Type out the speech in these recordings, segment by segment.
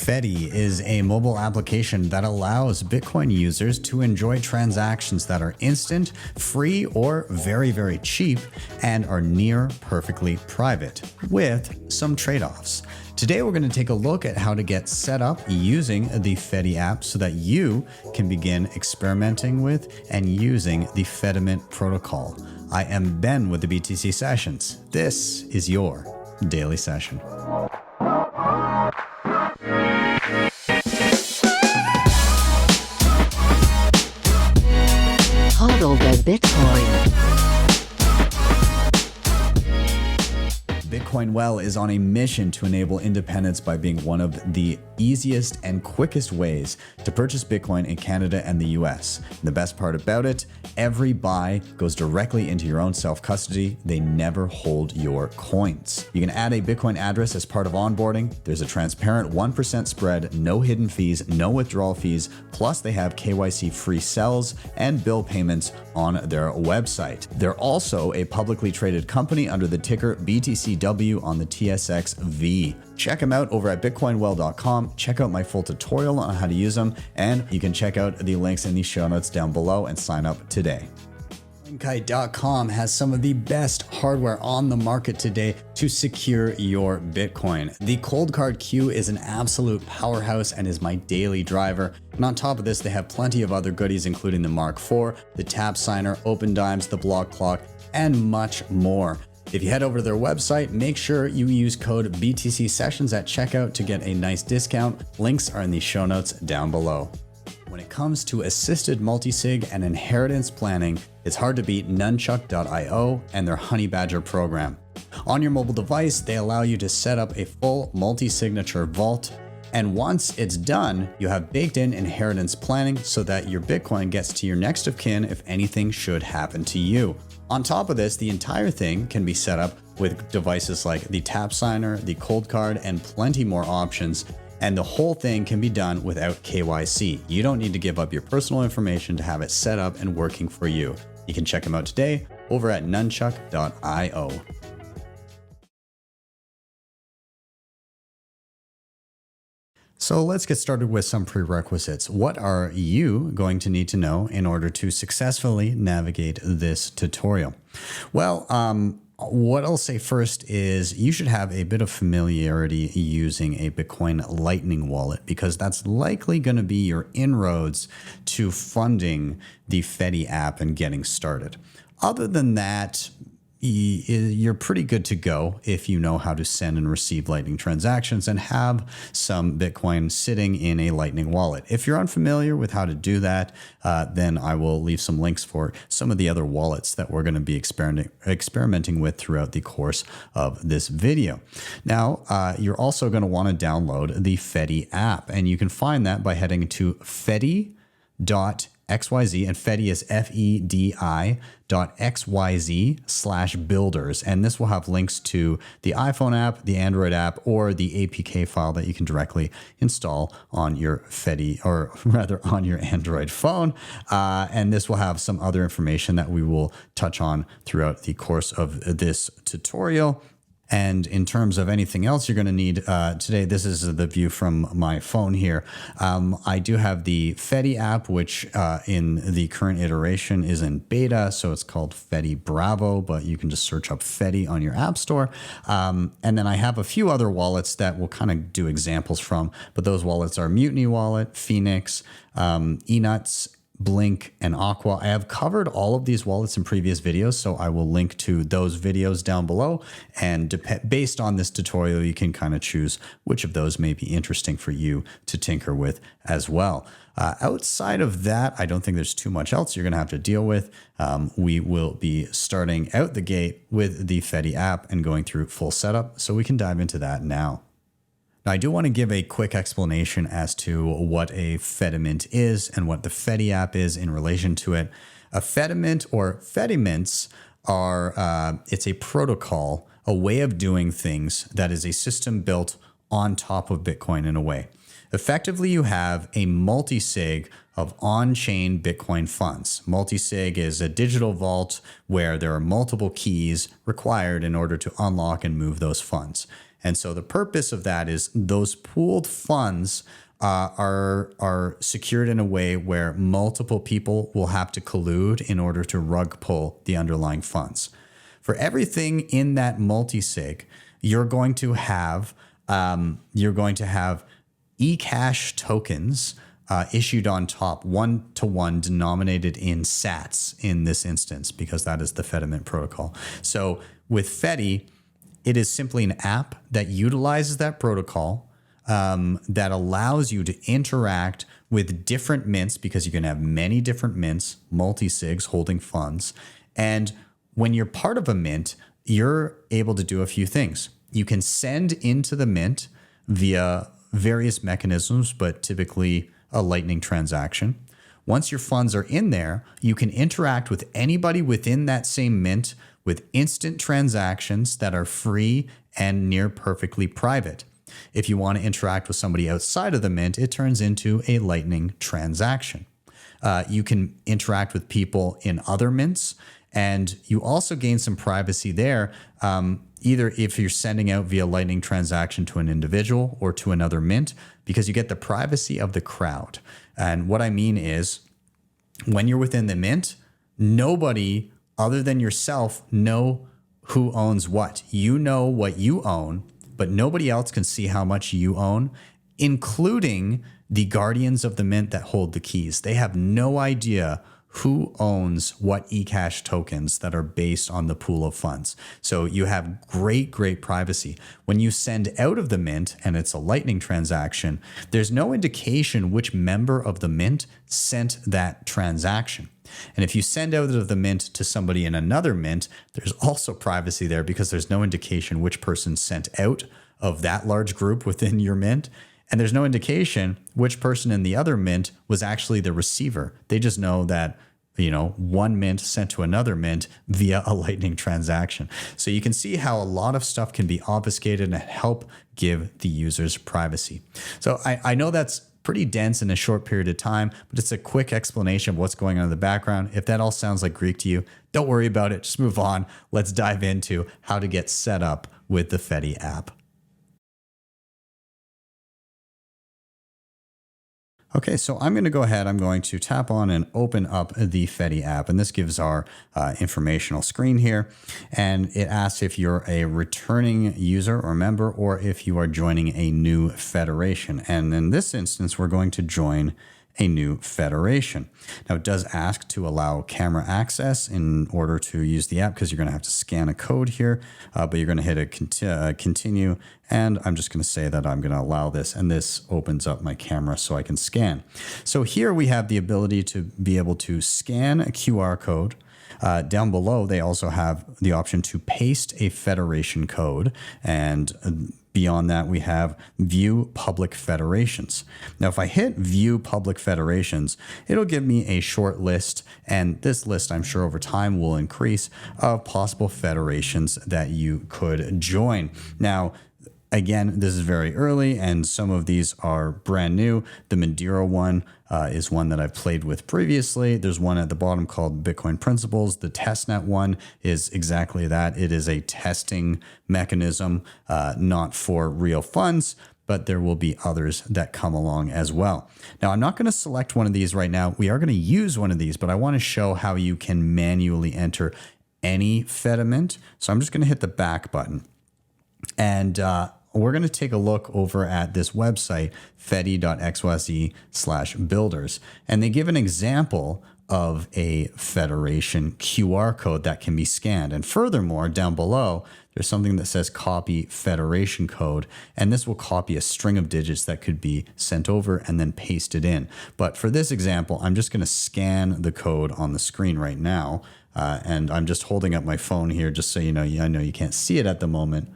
FEDI is a mobile application that allows Bitcoin users to enjoy transactions that are instant, free, or very, very cheap, and are near perfectly private, with some trade-offs. Today, we're going to take a look at how to get set up using the FEDI app so that you can begin experimenting with and using the FEDIMINT protocol. I am Ben with the BTC Sessions. This is your daily session. Hodl the Bitcoin. Bitcoin Well is on a mission to enable independence by being one of the easiest and quickest ways to purchase Bitcoin in Canada and the US. The best part about it, every buy goes directly into your own self-custody. They never hold your coins. You can add a Bitcoin address as part of onboarding. There's a transparent 1% spread, no hidden fees, no withdrawal fees. Plus they have KYC free sells and bill payments on their website. They're also a publicly traded company under the ticker BTCW on the TSXV. Check them out over at bitcoinwell.com. Check out my full tutorial on how to use them, and you can check out the links in the show notes down below and sign up today. NUNCHUK.com has some of the best hardware on the market today to secure your Bitcoin. The Cold Card Q is an absolute powerhouse and is my daily driver. And on top of this, they have plenty of other goodies, including the Mark IV, the Tap Signer, Open Dimes, the Block Clock, and much more. If you head over to their website, make sure you use code BTC Sessions at checkout to get a nice discount. Links are in the show notes down below. When it comes to assisted multisig and inheritance planning, it's hard to beat NUNCHUK.io and their Honey Badger program. On your mobile device, they allow you to set up a full multi-signature vault. And once it's done, you have baked in inheritance planning so that your Bitcoin gets to your next of kin if anything should happen to you. On top of this, the entire thing can be set up with devices like the Tap Signer, the Cold Card, and plenty more options. And the whole thing can be done without KYC. You don't need to give up your personal information to have it set up and working for you. You can check them out today over at nunchuk.io. So let's get started with some prerequisites. What are you going to need to know in order to successfully navigate this tutorial? Well, what I'll say first is you should have a bit of familiarity using a Bitcoin Lightning wallet, because that's likely going to be your inroads to funding the FEDI app and getting started. Other than that, you're pretty good to go if you know how to send and receive Lightning transactions and have some Bitcoin sitting in a Lightning wallet. If you're unfamiliar with how to do that, then I will leave some links for some of the other wallets that we're going to be experimenting with throughout the course of this video. Now, you're also going to want to download the FEDI app, and you can find that by heading to fedi.xyz, and FEDI is FEDI.xyz/builders. And this will have links to the iPhone app, the Android app, or the APK file that you can directly install on your FEDI, or rather on your Android phone. And this will have some other information that we will touch on throughout the course of this tutorial. And in terms of anything else you're going to need today, this is the view from my phone here. I do have the FEDI app, which in the current iteration is in beta. So it's called FEDI Bravo, but you can just search up FEDI on your app store. And then I have a few other wallets that we'll kind of do examples from, but those wallets are Mutiny Wallet, Phoenix, eNuts, Blink, and Aqua. I have covered all of these wallets in previous videos, so I will link to those videos down below. And based on this tutorial, you can kind of choose which of those may be interesting for you to tinker with as well. Outside of that, I don't think there's too much else you're going to have to deal with. We will be starting out the gate with the FEDI app and going through full setup, so we can dive into that now. Now, I do want to give a quick explanation as to what a FEDIMINT is and what the FEDI app is in relation to it. A FEDIMINT or fedimints are, it's a protocol, a way of doing things that is a system built on top of Bitcoin in a way. Effectively, you have a multisig of on-chain Bitcoin funds. Multisig is a digital vault where there are multiple keys required in order to unlock and move those funds. And so the purpose of that is those pooled funds are secured in a way where multiple people will have to collude in order to rug pull the underlying funds. For everything in that multisig, you're going to have Ecash tokens issued on top, 1-to-1 denominated in sats in this instance, because that is the FEDImint protocol. So with FEDI, it is simply an app that utilizes that protocol that allows you to interact with different mints, because you can have many different mints, multisigs holding funds. And when you're part of a mint, you're able to do a few things. You can send into the mint via various mechanisms, but typically a Lightning transaction. Once your funds are in there, you can interact with anybody within that same mint with instant transactions that are free and near perfectly private. If you want to interact with somebody outside of the mint, it turns into a Lightning transaction. You can interact with people in other mints, and you also gain some privacy there, either if you're sending out via Lightning transaction to an individual or to another mint, because you get the privacy of the crowd. And what I mean is, when you're within the mint, nobody other than yourself know who owns what. You know what you own, but nobody else can see how much you own, including the guardians of the mint that hold the keys. They have no idea who owns what Ecash tokens that are based on the pool of funds. So you have great privacy. When you send out of the mint and it's a Lightning transaction, there's no indication which member of the mint sent that transaction. And if you send out of the mint to somebody in another mint, there's also privacy there, because there's no indication which person sent out of that large group within your mint. And there's no indication which person in the other mint was actually the receiver. They just know that, one mint sent to another mint via a Lightning transaction. So you can see how a lot of stuff can be obfuscated and help give the users privacy. So I know that's pretty dense in a short period of time, but it's a quick explanation of what's going on in the background. If that all sounds like Greek to you, don't worry about it. Just move on. Let's dive into how to get set up with the FEDI app. Okay, so I'm going to go ahead. I'm going to tap on and open up the FEDI app, and this gives our informational screen here, and it asks if you're a returning user or member, or if you are joining a new federation. And in this instance, we're going to join a new federation. Now, it does ask to allow camera access in order to use the app, because you're going to have to scan a code here, but you're going to hit a continue, and I'm just going to say that I'm going to allow this, and this opens up my camera so I can scan. So here we have the ability to be able to scan a QR code. Down below, they also have the option to paste a federation code, and beyond that, we have view public federations. Now, if I hit view public federations, it'll give me a short list, and this list, I'm sure over time, will increase, of possible federations that you could join. Now, again, this is very early, and some of these are brand new. The Madeira one is one that I've played with previously. There's one at the bottom called Bitcoin Principles. The testnet one is exactly that. It is a testing mechanism, not for real funds, but there will be others that come along as well. Now, I'm not going to select one of these right now. We are going to use one of these, but I want to show how you can manually enter any fedimint. So I'm just going to hit the back button. And we're going to take a look over at this website, fedi.xyz/builders. And they give an example of a federation QR code that can be scanned. And furthermore, down below, there's something that says copy federation code. And this will copy a string of digits that could be sent over and then pasted in. But for this example, I'm just going to scan the code on the screen right now. And I'm just holding up my phone here just so you know. I know you can't see it at the moment.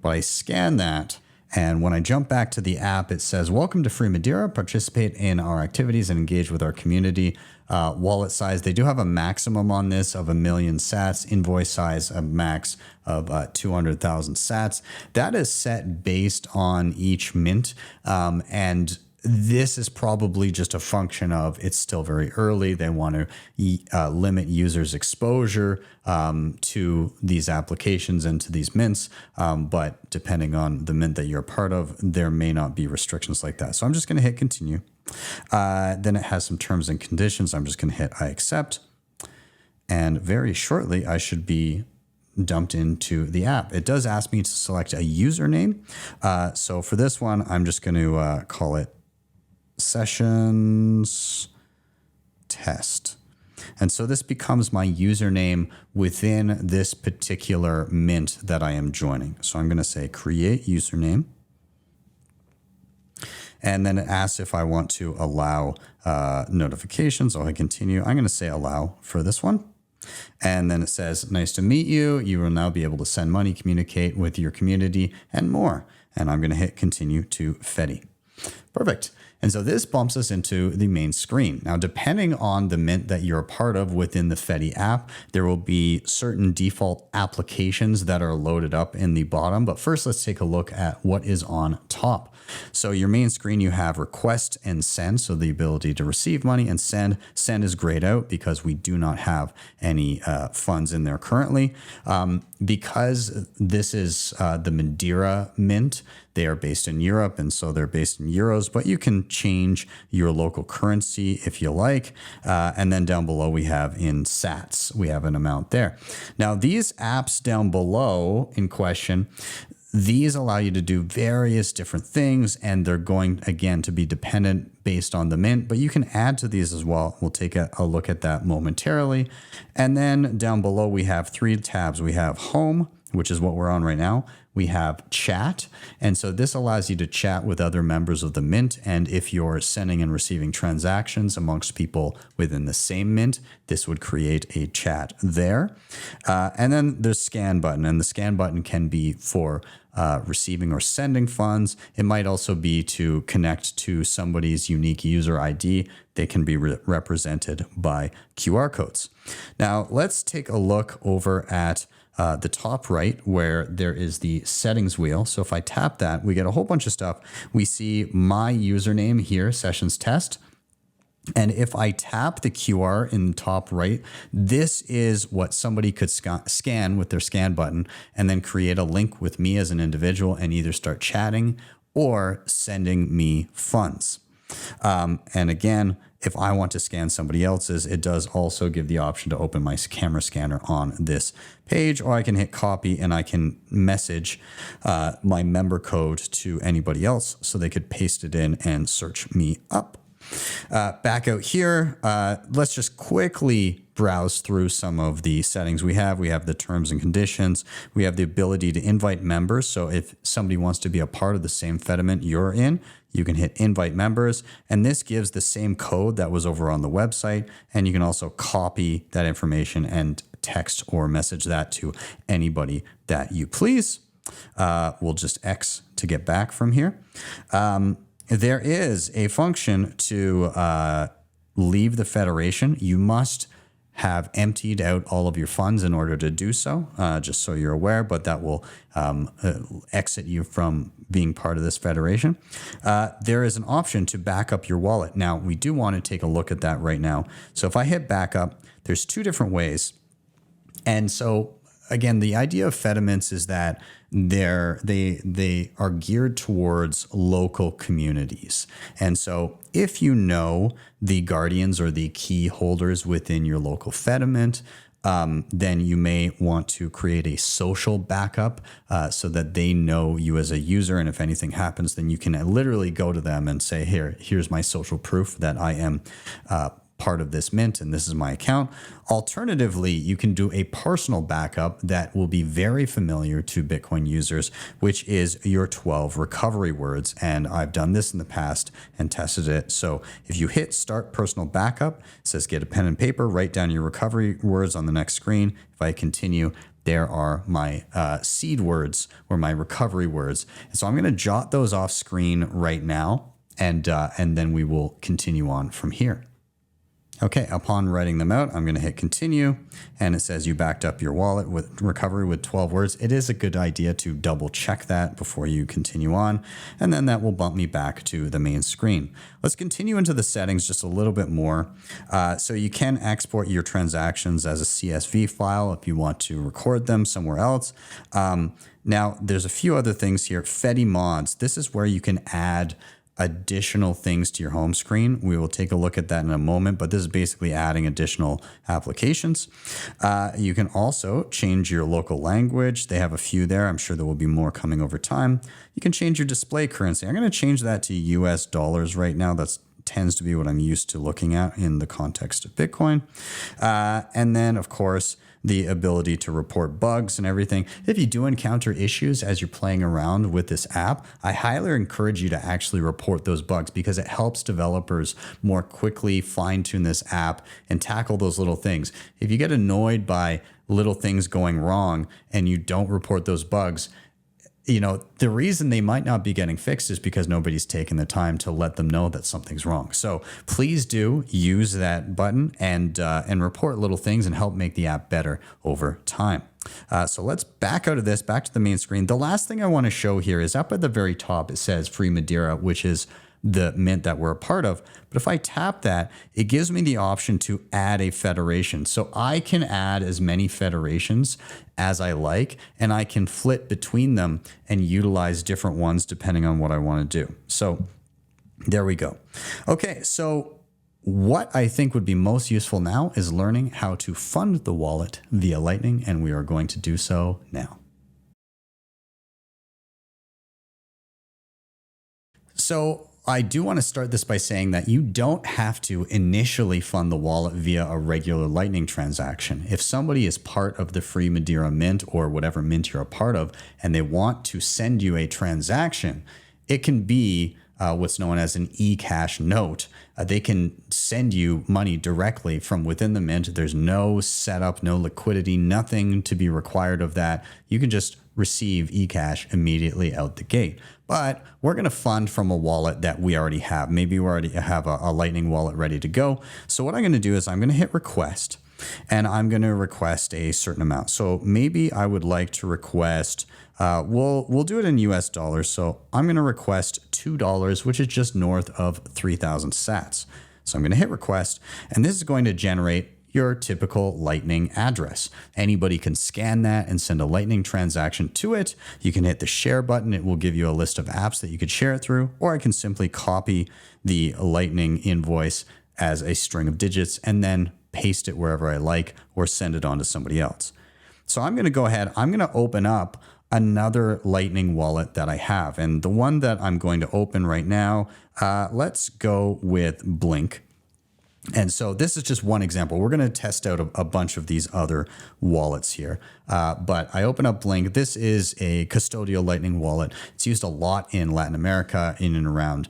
But I scan that, and when I jump back to the app, it says, "Welcome to Free Madeira. Participate in our activities and engage with our community." Wallet size, they do have a maximum on this of 1 million sats. Invoice size, a max of 200,000 sats. That is set based on each mint, and this is probably just a function of it's still very early. They want to limit users' exposure to these applications and to these mints. But depending on the mint that you're a part of, there may not be restrictions like that. So I'm just going to hit continue. Then it has some terms and conditions. I'm just going to hit I accept. And very shortly, I should be dumped into the app. It does ask me to select a username. So for this one, I'm just going to call it sessions test. And so this becomes my username within this particular mint that I am joining. So I'm going to say create username. And then it asks if I want to allow notifications. So I continue. I'm going to say allow for this one. And then it says, nice to meet you. You will now be able to send money, communicate with your community, and more. And I'm going to hit continue to FEDI. Perfect. And so this bumps us into the main screen. Now, depending on the mint that you're a part of within the FEDI app, there will be certain default applications that are loaded up in the bottom. But first, let's take a look at what is on top. So your main screen, you have request and send. So the ability to receive money and send. Send is grayed out because we do not have any funds in there currently. Because this is the Madeira mint, they are based in Europe, and so they're based in euros, but you can change your local currency if you like. And then down below, we have in sats, we have an amount there. Now, these apps down below in question, these allow you to do various different things, and they're going, again, to be dependent based on the mint, but you can add to these as well. We'll take a look at that momentarily. And then down below, we have 3 tabs. We have home, which is what we're on right now. We have chat. And so this allows you to chat with other members of the mint. And if you're sending and receiving transactions amongst people within the same mint, this would create a chat there. And then there's scan button, and the scan button can be for receiving or sending funds. It might also be to connect to somebody's unique user ID. They can be represented by QR codes. Now, let's take a look over at the top right where there is the settings wheel. So if I tap that, we get a whole bunch of stuff. We see my username here, sessions test. And if I tap the QR in the top right, this is what somebody could scan with their scan button and then create a link with me as an individual and either start chatting or sending me funds. And again, if I want to scan somebody else's, it does also give the option to open my camera scanner on this page, or I can hit copy and I can message my member code to anybody else so they could paste it in and search me up. Back out here, let's just quickly browse through some of the settings we have. We have the terms and conditions. We have the ability to invite members. So if somebody wants to be a part of the same FEDI you're in, you can hit invite members. And this gives the same code that was over on the website. And you can also copy that information and text or message that to anybody that you please. We'll just X to get back from here. There is a function to leave the federation. You must have emptied out all of your funds in order to do so, just so you're aware, but that will exit you from being part of this federation. There is an option to back up your wallet. Now, we do want to take a look at that right now. So if I hit back up, there's 2 different ways. And so again, the idea of FEDI is that they are geared towards local communities. And so if you know the guardians or the key holders within your local FEDI, then you may want to create a social backup so that they know you as a user. And if anything happens, then you can literally go to them and say, here's my social proof that I am part of this mint and this is my account. Alternatively, you can do a personal backup that will be very familiar to Bitcoin users, which is your 12 recovery words. And I've done this in the past and tested it. So if you hit start personal backup, it says get a pen and paper, write down your recovery words on the next screen. If I continue, there are my seed words or my recovery words. And so I'm going to jot those off screen right now, and then we will continue on from here. Okay, upon writing them out, I'm going to hit continue, and it says you backed up your wallet with recovery with 12 words. It is a good idea to double check that before you continue on, and then that will bump me back to the main screen. Let's continue into the settings just a little bit more. So you can export your transactions as a CSV file if you want to record them somewhere else. Now, there's a few other things here. FEDI mods. This is where you can add additional things to your home screen. We will take a look at that in a moment, but this is basically adding additional applications. You can also change your local language. They have a few there. I'm sure there will be more coming over time. You can change your display currency. I'm going to change that to US dollars right now. That tends to be what I'm used to looking at in the context of Bitcoin. And then, of course, the ability to report bugs and everything. If you do encounter issues as you're playing around with this app, I highly encourage you to actually report those bugs because it helps developers more quickly fine-tune this app and tackle those little things. If you get annoyed by little things going wrong and you don't report those bugs, you know, the reason they might not be getting fixed is because nobody's taken the time to let them know that something's wrong. So please do use that button and report little things and help make the app better over time. So let's back out of this, back to the main screen. The last thing I want to show here is up at the very top, it says Free Madeira, which is the mint that we're a part of. But if I tap that, it gives me the option to add a federation. So I can add as many federations as I like, and I can flip between them and utilize different ones depending on what I want to do. So there we go. Okay, so what I think would be most useful now is learning how to fund the wallet via Lightning, and we are going to do so now. So I do want to start this by saying that you don't have to initially fund the wallet via a regular Lightning transaction. If somebody is part of the Free Madeira mint or whatever mint you're a part of, and they want to send you a transaction, it can be what's known as an Ecash note. They can send you money directly from within the mint. There's no setup, no liquidity, nothing to be required of that. You can just receive Ecash immediately out the gate. But we're going to fund from a wallet that we already have. Maybe we already have a Lightning wallet ready to go. So what I'm going to do is I'm going to hit request, and I'm going to request a certain amount. So maybe I would like to request, we'll do it in US dollars. So I'm going to request $2, which is just north of 3,000 sats. So I'm going to hit request, and this is going to generate your typical Lightning address. Anybody can scan that and send a Lightning transaction to it. You can hit the share button. It will give you a list of apps that you could share it through, or I can simply copy the Lightning invoice as a string of digits and then paste it wherever I like or send it on to somebody else. So I'm going to go ahead. I'm going to open up another Lightning wallet that I have. And the one that I'm going to open right now, let's go with Blink. And so this is just one example. We're going to test out a bunch of these other wallets here. But I open up Blink. This is a custodial Lightning wallet. It's used a lot in Latin America, in and around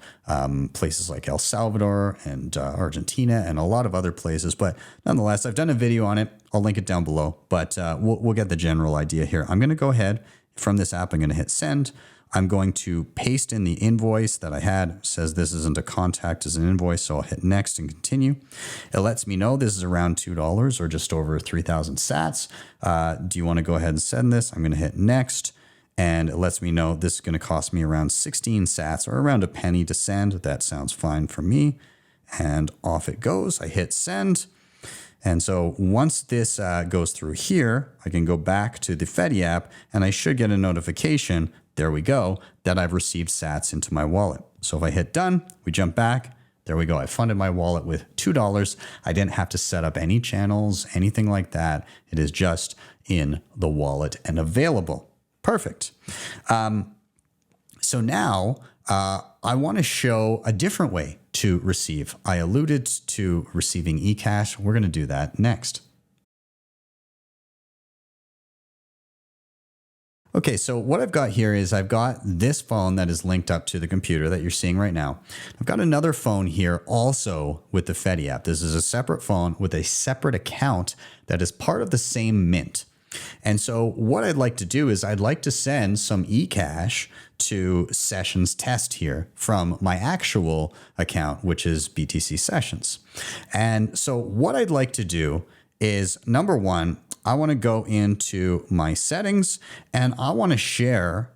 places like El Salvador and Argentina and a lot of other places. But nonetheless, I've done a video on it. I'll link it down below. But we'll get the general idea here. I'm going to go ahead from this app. I'm going to hit send. I'm going to paste in the invoice that I had. It says this isn't a contact as an invoice, so I'll hit next and continue. It lets me know this is around $2 or just over 3,000 sats. Do you want to go ahead and send this? I'm going to hit next, and it lets me know this is going to cost me around 16 sats or around a penny to send. That sounds fine for me. And off it goes. I hit send. And so once this goes through here, I can go back to the FEDI app, and I should get a notification. There we go, that I've received sats into my wallet. So if I hit done, we jump back. There we go. I funded my wallet with $2. I didn't have to set up any channels, anything like that. It is just in the wallet and available. Perfect. So now I want to show a different way to receive. I alluded to receiving Ecash. We're going to do that next. Okay, so what I've got here is I've got this phone that is linked up to the computer that you're seeing right now. I've got another phone here also with the FEDI app. This is a separate phone with a separate account that is part of the same mint. And so what I'd like to do is I'd like to send some Ecash to sessions test here from my actual account, which is BTC sessions. And so what I'd like to do is, number one, I want to go into my settings and I want to share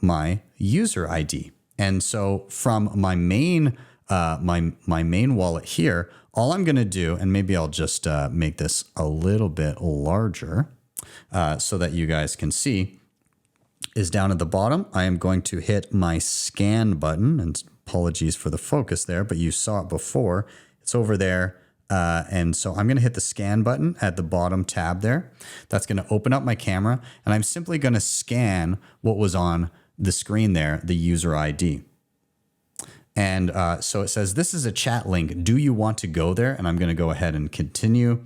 my user ID. And so from my main my main wallet here, all I'm going to do, and maybe I'll just make this a little bit larger so that you guys can see, is down at the bottom. I am going to hit my scan button, and apologies for the focus there, but you saw it before. It's over there. And so I'm going to hit the scan button at the bottom tab there. That's going to open up my camera, and I'm simply going to scan what was on the screen there, the user ID. And so it says, this is a chat link. Do you want to go there? And I'm going to go ahead and continue.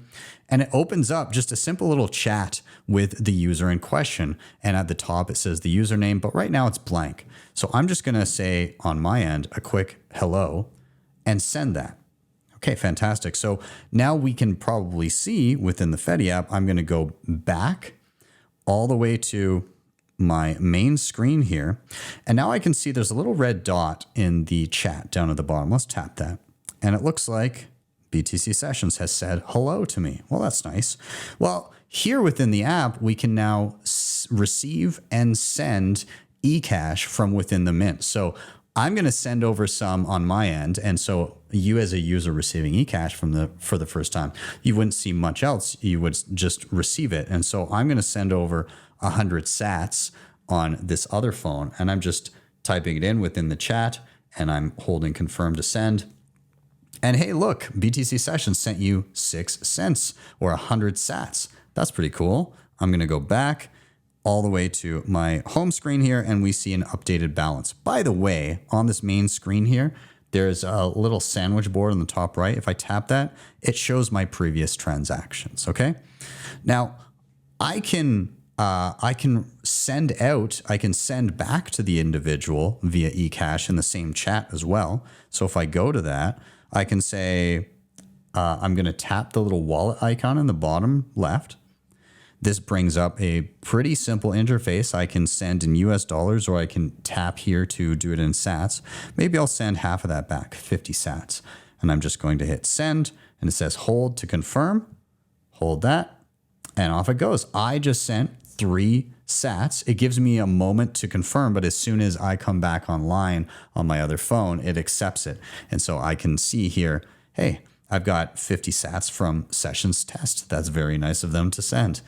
And it opens up just a simple little chat with the user in question. And at the top, it says the username, but right now it's blank. So I'm just going to say on my end, a quick hello and send that. Okay, fantastic. So now we can probably see within the FEDI app, I'm going to go back all the way to my main screen here. And now I can see there's a little red dot in the chat down at the bottom. Let's tap that. And it looks like BTC Sessions has said hello to me. Well, that's nice. Well, here within the app, we can now receive and send Ecash from within the mint. So I'm going to send over some on my end. And so you as a user receiving Ecash for the first time, you wouldn't see much else. You would just receive it. And so I'm going to send over 100 sats on this other phone. And I'm just typing it in within the chat and I'm holding confirm to send. And hey, look, BTC Sessions sent you 6 cents or 100 sats. That's pretty cool. I'm going to go back all the way to my home screen here and we see an updated balance. By the way, on this main screen here, there's a little sandwich board on the top right. If I tap that, it shows my previous transactions. Okay. Now I can send back to the individual via Ecash in the same chat as well. So if I go to that, I can say, I'm going to tap the little wallet icon in the bottom left. This brings up a pretty simple interface. I can send in US dollars or I can tap here to do it in sats. Maybe I'll send half of that back, 50 sats. And I'm just going to hit send and it says hold to confirm. Hold that and off it goes. I just sent 3 sats. It gives me a moment to confirm, but as soon as I come back online on my other phone, it accepts it. And so I can see here, hey, I've got 50 sats from sessions test. That's very nice of them to send.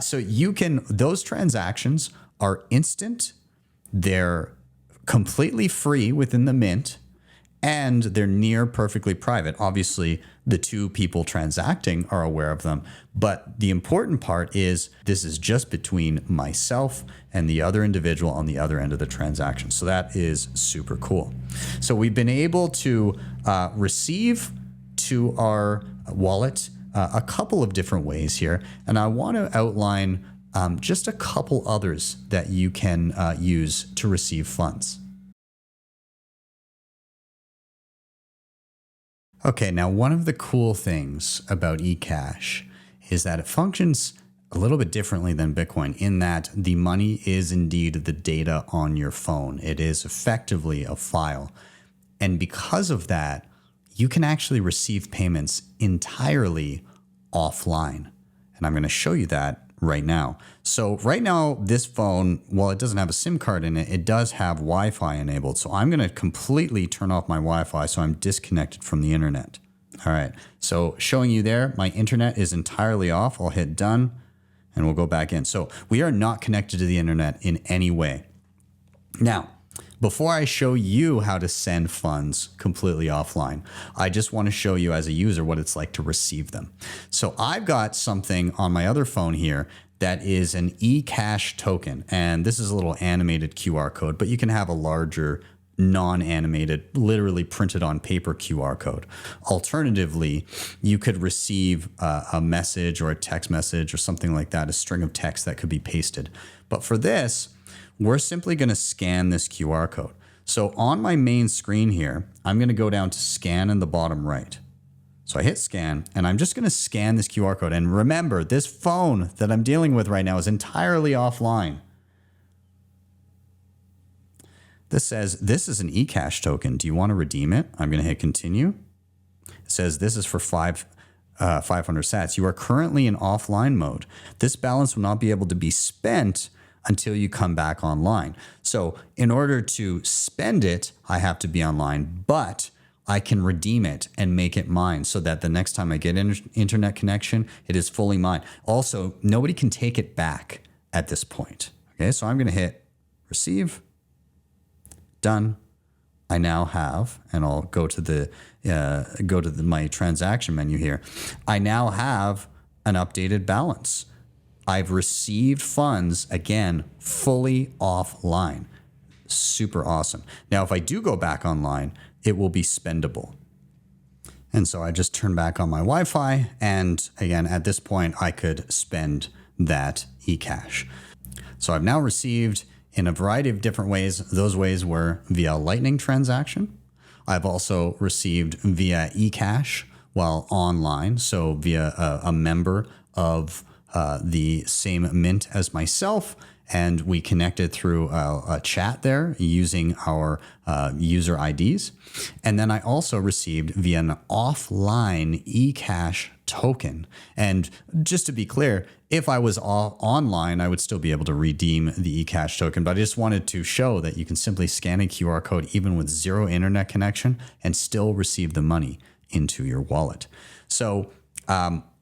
So those transactions are instant. They're completely free within the mint and they're near perfectly private. Obviously, the 2 people transacting are aware of them. But the important part is this is just between myself and the other individual on the other end of the transaction. So that is super cool. So we've been able to receive to our wallet a couple of different ways here. And I want to outline just a couple others that you can use to receive funds. Okay, now one of the cool things about Ecash is that it functions a little bit differently than Bitcoin in that the money is indeed the data on your phone. It is effectively a file. And because of that, you can actually receive payments entirely offline. And I'm going to show you that right now. So right now, this phone, while it doesn't have a SIM card in it, it does have Wi-Fi enabled. So I'm going to completely turn off my Wi-Fi so I'm disconnected from the internet. All right. So showing you there, my internet is entirely off. I'll hit done and we'll go back in. So we are not connected to the internet in any way. Now, before I show you how to send funds completely offline, I just want to show you as a user what it's like to receive them. So I've got something on my other phone here that is an Ecash token. And this is a little animated QR code, but you can have a larger non-animated, literally printed on paper QR code. Alternatively, you could receive a message or a text message or something like that, a string of text that could be pasted. But for this, we're simply going to scan this QR code. So on my main screen here, I'm going to go down to scan in the bottom right. So I hit scan, and I'm just going to scan this QR code. And remember, this phone that I'm dealing with right now is entirely offline. This says, this is an Ecash token. Do you want to redeem it? I'm going to hit continue. It says, this is for 500 sats. You are currently in offline mode. This balance will not be able to be spent until you come back online. So in order to spend it, I have to be online, but I can redeem it and make it mine so that the next time I get internet connection, it is fully mine. Also, nobody can take it back at this point. Okay, so I'm going to hit receive. Done. I now have, and I'll go to my transaction menu here. I now have an updated balance. I've received funds, again, fully offline. Super awesome. Now, if I do go back online, it will be spendable. And so I just turn back on my Wi-Fi, and again, at this point, I could spend that Ecash. So I've now received in a variety of different ways. Those ways were via Lightning transaction. I've also received via Ecash while online, so via a member of the same mint as myself, and we connected through a chat there using our user IDs. And then I also received via an offline Ecash token. And just to be clear, if I was online, I would still be able to redeem the Ecash token. But I just wanted to show that you can simply scan a QR code even with zero internet connection and still receive the money into your wallet. So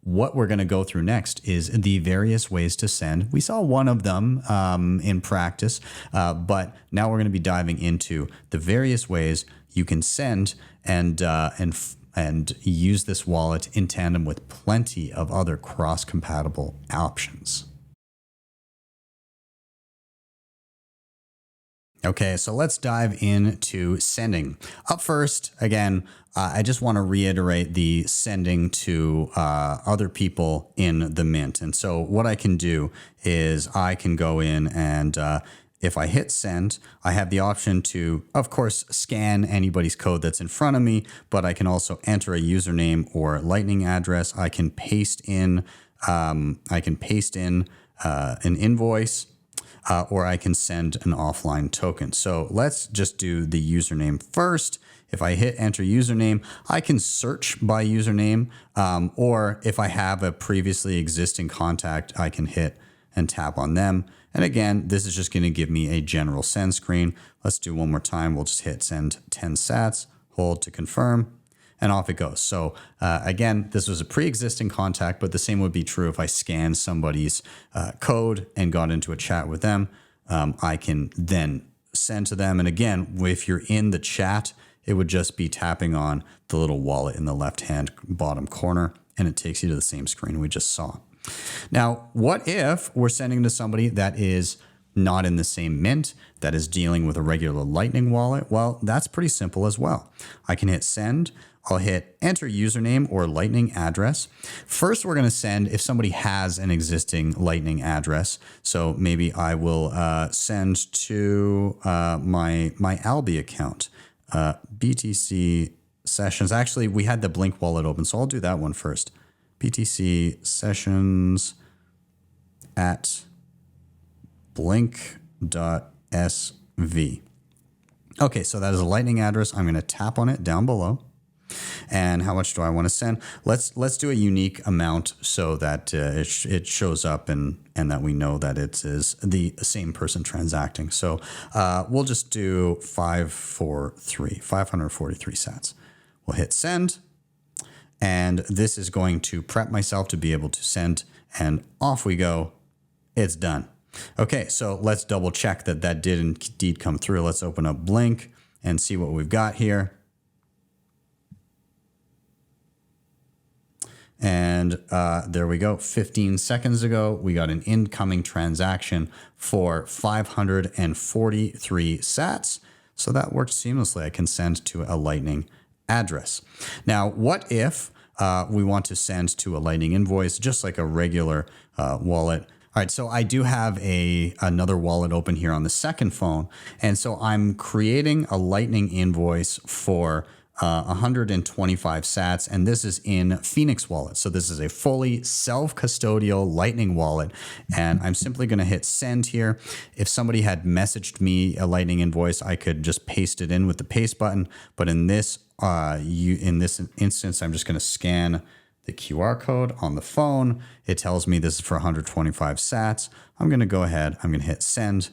what we're going to go through next is the various ways to send. We saw one of them in practice, but now we're going to be diving into the various ways you can send and use this wallet in tandem with plenty of other cross-compatible options. Okay, so let's dive into sending. Up first, again, I just want to reiterate the sending to other people in the mint. And so what I can do is I can go in and if I hit send, I have the option to, of course, scan anybody's code that's in front of me, but I can also enter a username or Lightning address. I can paste in an invoice. Or I can send an offline token. So let's just do the username first. If I hit enter username, I can search by username, or if I have a previously existing contact, I can hit and tap on them. And again, this is just going to give me a general send screen. Let's do one more time. We'll just hit send 10 sats, hold to confirm, and off it goes. So again, this was a pre-existing contact, but the same would be true if I scanned somebody's code and got into a chat with them. I can then send to them. And again, if you're in the chat, it would just be tapping on the little wallet in the left-hand bottom corner, and it takes you to the same screen we just saw. Now, what if we're sending to somebody that is not in the same mint, that is dealing with a regular Lightning wallet? Well, that's pretty simple as well. I can hit send. I'll hit enter username or Lightning address. First, we're going to send if somebody has an existing Lightning address. So maybe I will send to my Albi account, BTC sessions. Actually, we had the Blink wallet open, so I'll do that one first. BTC sessions at blink.sv. Okay, so that is a Lightning address. I'm going to tap on it down below. And how much do I want to send? Let's do a unique amount so that it shows up and that we know that it is the same person transacting. So we'll just do 543 sats. We'll hit send. And this is going to prep myself to be able to send. And off we go. It's done. Okay, so let's double check that that did indeed come through. Let's open up Blink and see what we've got here. And there we go. 15 seconds ago, we got an incoming transaction for 543 sats. So that worked seamlessly. I can send to a Lightning address. Now, what if we want to send to a Lightning invoice, just like a regular wallet? All right, so I do have another wallet open here on the second phone. And so I'm creating a Lightning invoice for 125 sats, and this is in Phoenix Wallet. So this is a fully self-custodial Lightning wallet, and I'm simply going to hit send here. If somebody had messaged me a Lightning invoice, I could just paste it in with the paste button. But in this instance, I'm just going to scan the QR code on the phone. It tells me this is for 125 sats. I'm going to go ahead. I'm going to hit send,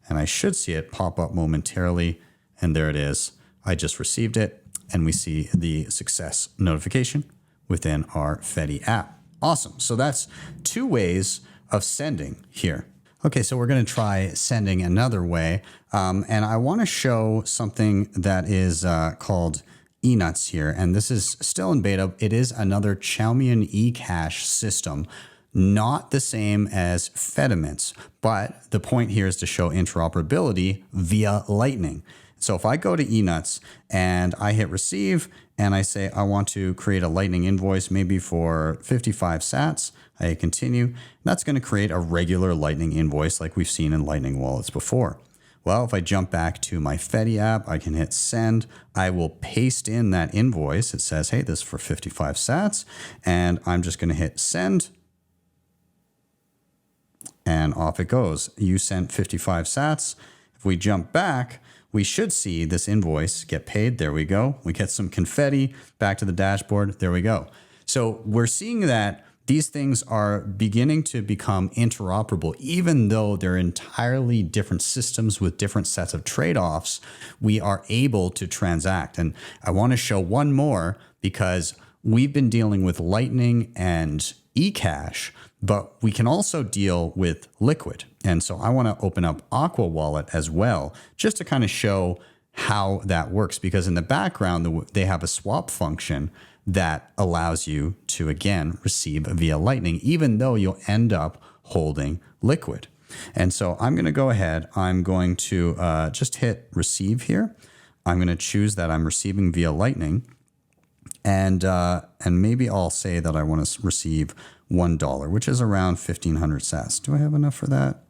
and I should see it pop up momentarily. And there it is. I just received it, and we see the success notification within our FEDI app. Awesome. So that's 2 ways of sending here. Okay, so we're going to try sending another way. And I want to show something that is called eNuts here. And this is still in beta. It is another Chaumian Ecash system. Not the same as fedimints, but the point here is to show interoperability via Lightning. So if I go to eNuts and I hit receive and I say I want to create a Lightning invoice maybe for 55 sats, I hit continue. That's going to create a regular Lightning invoice like we've seen in Lightning wallets before. Well, if I jump back to my FEDI app, I can hit send. I will paste in that invoice. It says, hey, this is for 55 sats. And I'm just going to hit send. And off it goes. You sent 55 sats. If we jump back, we should see this invoice get paid. There we go. We get some confetti back to the dashboard. There we go. So we're seeing that these things are beginning to become interoperable, even though they're entirely different systems with different sets of trade-offs. We are able to transact. And I want to show one more because we've been dealing with Lightning and Ecash, but we can also deal with Liquid. And so I want to open up Aqua Wallet as well, just to kind of show how that works, because in the background, they have a swap function that allows you to, again, receive via Lightning, even though you'll end up holding Liquid. And so I'm going to go ahead. I'm going to just hit receive here. I'm going to choose that I'm receiving via Lightning. And maybe I'll say that I want to receive $1, which is around 1,500 sats. Do I have enough for that?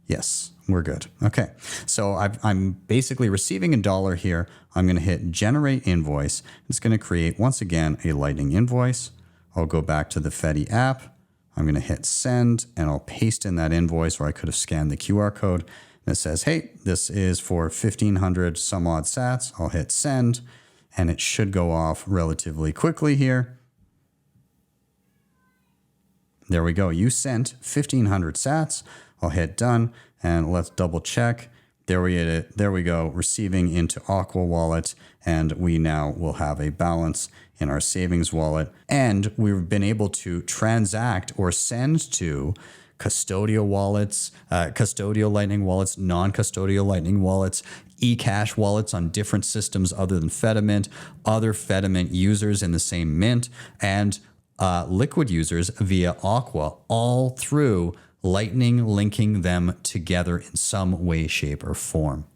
Yes, we're good. Okay, so I'm basically receiving $1 here. I'm going to hit generate invoice. It's going to create, once again, a Lightning invoice. I'll go back to the FEDI app. I'm going to hit send, and I'll paste in that invoice, or I could have scanned the QR code. And it says, hey, this is for 1,500 some odd sats. I'll hit send, and it should go off relatively quickly here. There we go. You sent 1,500 sats. I'll hit done, and let's double check. There we go, receiving into Aqua Wallet, and we now will have a balance in our savings wallet. And we've been able to transact or send to custodial wallets, custodial Lightning wallets, non-custodial Lightning wallets, Ecash wallets on different systems other than Fedimint, other Fedimint users in the same mint, and Liquid users via Aqua, all through Lightning linking them together in some way, shape, or form.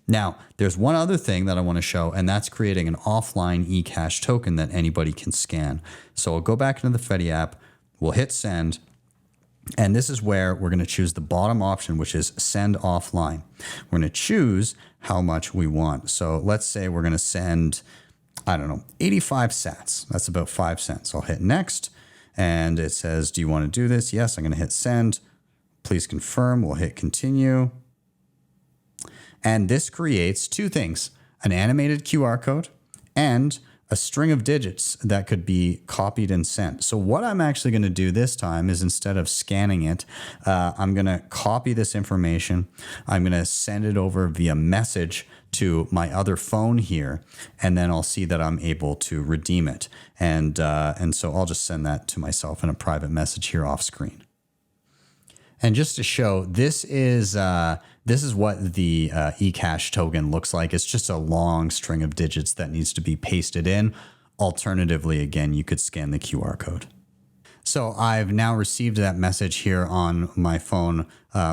Now, there's one other thing that I want to show, and that's creating an offline Ecash token that anybody can scan. So I'll go back into the FEDI app, we'll hit send, and this is where we're going to choose the bottom option, which is send offline. We're going to choose how much we want. So let's say we're going to send, I don't know, 85 sats. That's about 5 cents. I'll hit next, and it says, do you want to do this? Yes, I'm going to hit send. Please confirm. We'll hit continue. And this creates 2 things, an animated QR code and a string of digits that could be copied and sent. So what I'm actually going to do this time is, instead of scanning it, I'm going to copy this information. I'm going to send it over via message to my other phone here, and then I'll see that I'm able to redeem it. And so I'll just send that to myself in a private message here off screen. And just to show, this is what the Ecash token looks like. It's just a long string of digits that needs to be pasted in. Alternatively, again, you could scan the QR code. So I've now received that message here on my phone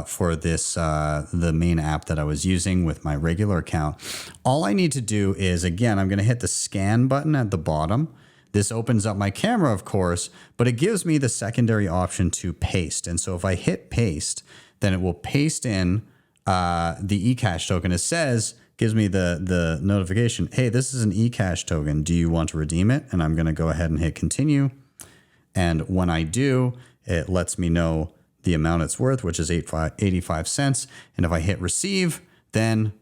for this the main app that I was using with my regular account. All I need to do is, again, I'm going to hit the scan button at the bottom. This opens up my camera, of course, but it gives me the secondary option to paste. And so if I hit paste, then it will paste in the Ecash token. It says gives me the notification, hey, this is an Ecash token. Do you want to redeem it? And I'm going to go ahead and hit continue. And when I do, it lets me know the amount it's worth, which is 85 cents. And if I hit receive, then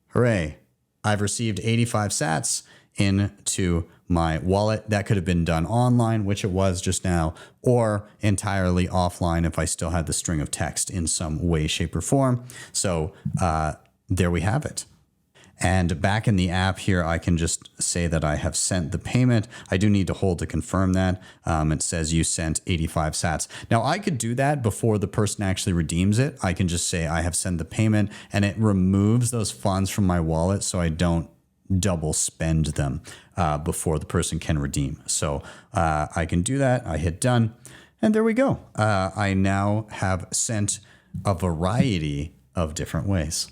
hooray, I've received 85 sats into my wallet. That could have been done online, which it was just now, or entirely offline if I still had the string of text in some way, shape, or form. So there we have it. And back in the app here, I can just say that I have sent the payment. I do need to hold to confirm that. It says you sent 85 sats. Now, I could do that before the person actually redeems it. I can just say I have sent the payment, and it removes those funds from my wallet so I don't double spend them before the person can redeem. So I can do that. I hit done, and there we go. I now have sent a variety of different ways.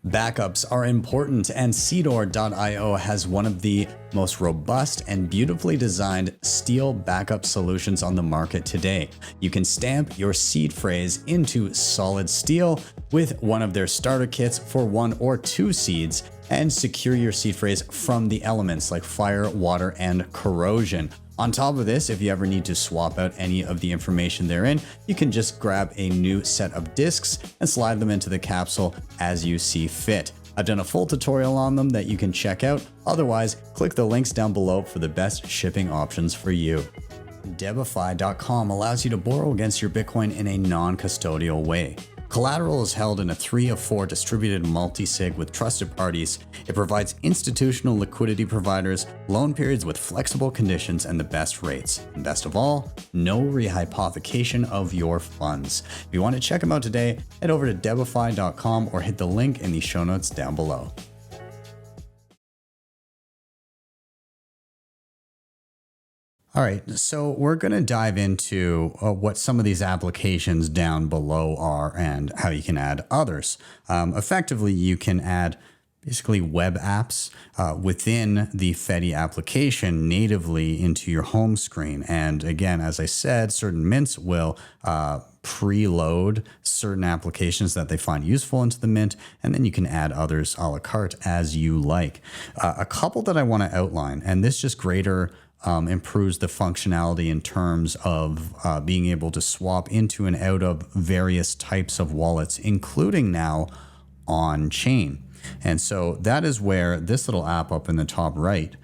Backups are important, and Seedor.io has one of the most robust and beautifully designed steel backup solutions on the market today. You can stamp your seed phrase into solid steel with one of their starter kits for 1 or 2 seeds, and secure your seed phrase from the elements like fire, water, and corrosion. On top of this, if you ever need to swap out any of the information therein, you can just grab a new set of discs and slide them into the capsule as you see fit. I've done a full tutorial on them that you can check out. Otherwise, click the links down below for the best shipping options for you. Debify.com allows you to borrow against your Bitcoin in a non-custodial way. Collateral is held in a 3 of 4 distributed multisig with trusted parties. It provides institutional liquidity providers, loan periods with flexible conditions, and the best rates. And best of all, no rehypothecation of your funds. If you want to check them out today, head over to debify.com or hit the link in the show notes down below. All right, so we're going to dive into what some of these applications down below are and how you can add others. Effectively, you can add basically web apps within the FEDI application natively into your home screen. And again, as I said, certain mints will preload certain applications that they find useful into the mint, and then you can add others a la carte as you like. A couple that I want to outline, and this just greater improves the functionality in terms of being able to swap into and out of various types of wallets, including now on-chain. And so that is where this little app up in the top right,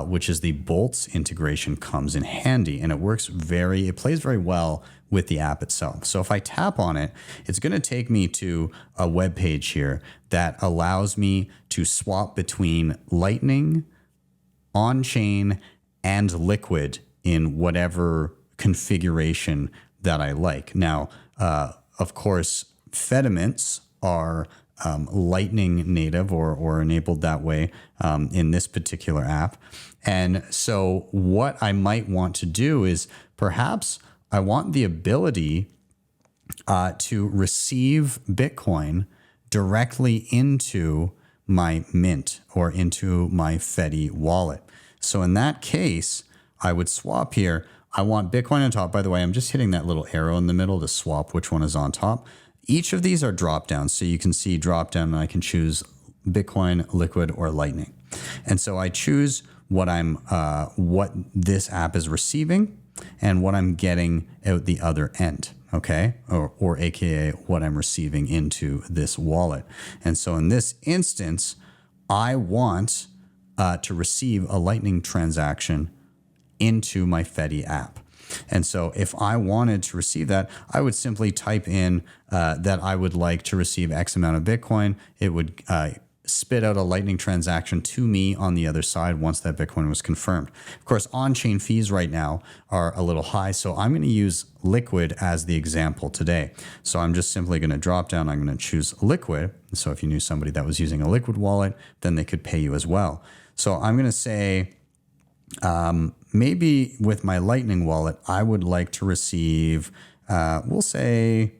which is the Bolts integration, comes in handy. And it plays very well with the app itself. So if I tap on it, it's going to take me to a web page here that allows me to swap between Lightning, on-chain, and Liquid in whatever configuration that I like. Now, of course, fedimints are Lightning native or enabled that way in this particular app. And so what I might want to do is perhaps I want the ability to receive Bitcoin directly into my mint or into my FEDI wallet. So in that case, I would swap here. I want Bitcoin on top. By the way, I'm just hitting that little arrow in the middle to swap which one is on top. Each of these are drop downs. So you can see drop down and I can choose Bitcoin, Liquid, or Lightning. And so I choose what this app is receiving and what I'm getting out the other end. Okay. Or AKA what I'm receiving into this wallet. And so in this instance, I want to receive a Lightning transaction into my FEDI app. And so if I wanted to receive that, I would simply type in that I would like to receive X amount of Bitcoin. It would spit out a Lightning transaction to me on the other side once that Bitcoin was confirmed. Of course, on-chain fees right now are a little high, so I'm going to use Liquid as the example today. So I'm just simply going to drop down. I'm going to choose Liquid. So if you knew somebody that was using a Liquid wallet, then they could pay you as well. So I'm going to say, maybe with my Lightning wallet, I would like to receive, we'll say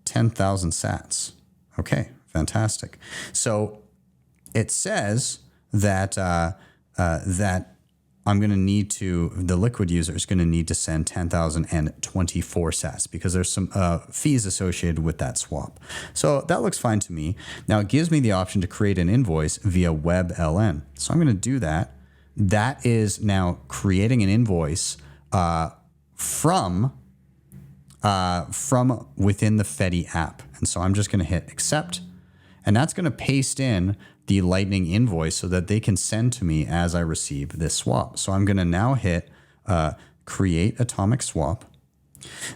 10,000 sats. Okay, fantastic. So it says that that the liquid user is going to need to send 10,024 sats because there's some fees associated with that swap. So that looks fine to me. Now it gives me the option to create an invoice via WebLN. So I'm going to do that. That is now creating an invoice from within the FEDI app. And so I'm just going to hit accept, and that's going to paste in the Lightning invoice so that they can send to me as I receive this swap. So I'm going to now hit create atomic swap.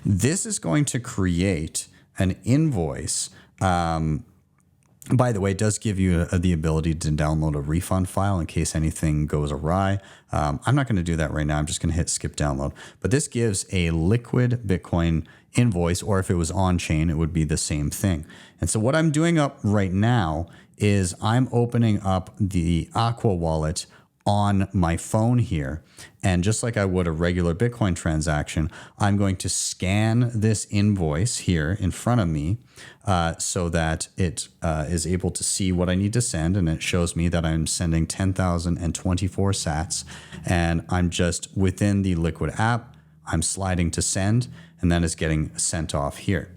This is going to create an invoice. By the way, it does give you the ability to download a refund file in case anything goes awry. I'm not going to do that right now. I'm just going to hit skip download. But this gives a liquid Bitcoin invoice, or if it was on chain, it would be the same thing. And so what I'm doing up right now is I'm opening up the Aqua wallet on my phone here. And just like I would a regular Bitcoin transaction, I'm going to scan this invoice here in front of me so that it is able to see what I need to send. And it shows me that I'm sending 10,024 sats. And I'm just within the Liquid app, I'm sliding to send, and that is getting sent off here.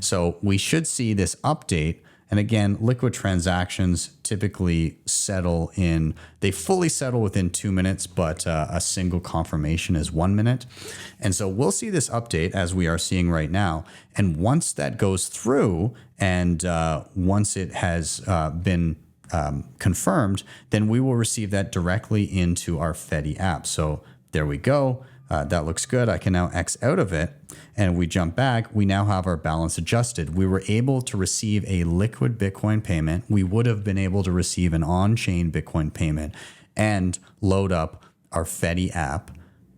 So we should see this update. And again, liquid transactions typically they fully settle within 2 minutes, but a single confirmation is 1 minute. And so we'll see this update as we are seeing right now. And once that goes through and once it has been confirmed, then we will receive that directly into our FEDI app. So there we go. That looks good. I can now X out of it, and we jump back. We now have our balance adjusted. We were able to receive a liquid Bitcoin payment. We would have been able to receive an on-chain Bitcoin payment and load up our FEDI app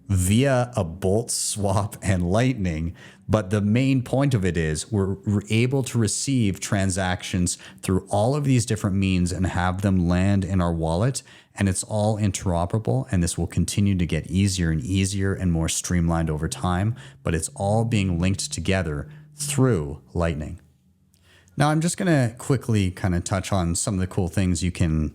via a Bolt swap and Lightning. But the main point of it is we're able to receive transactions through all of these different means and have them land in our wallet. And it's all interoperable, and this will continue to get easier and easier and more streamlined over time. But it's all being linked together through Lightning. Now, I'm just going to quickly kind of touch on some of the cool things you can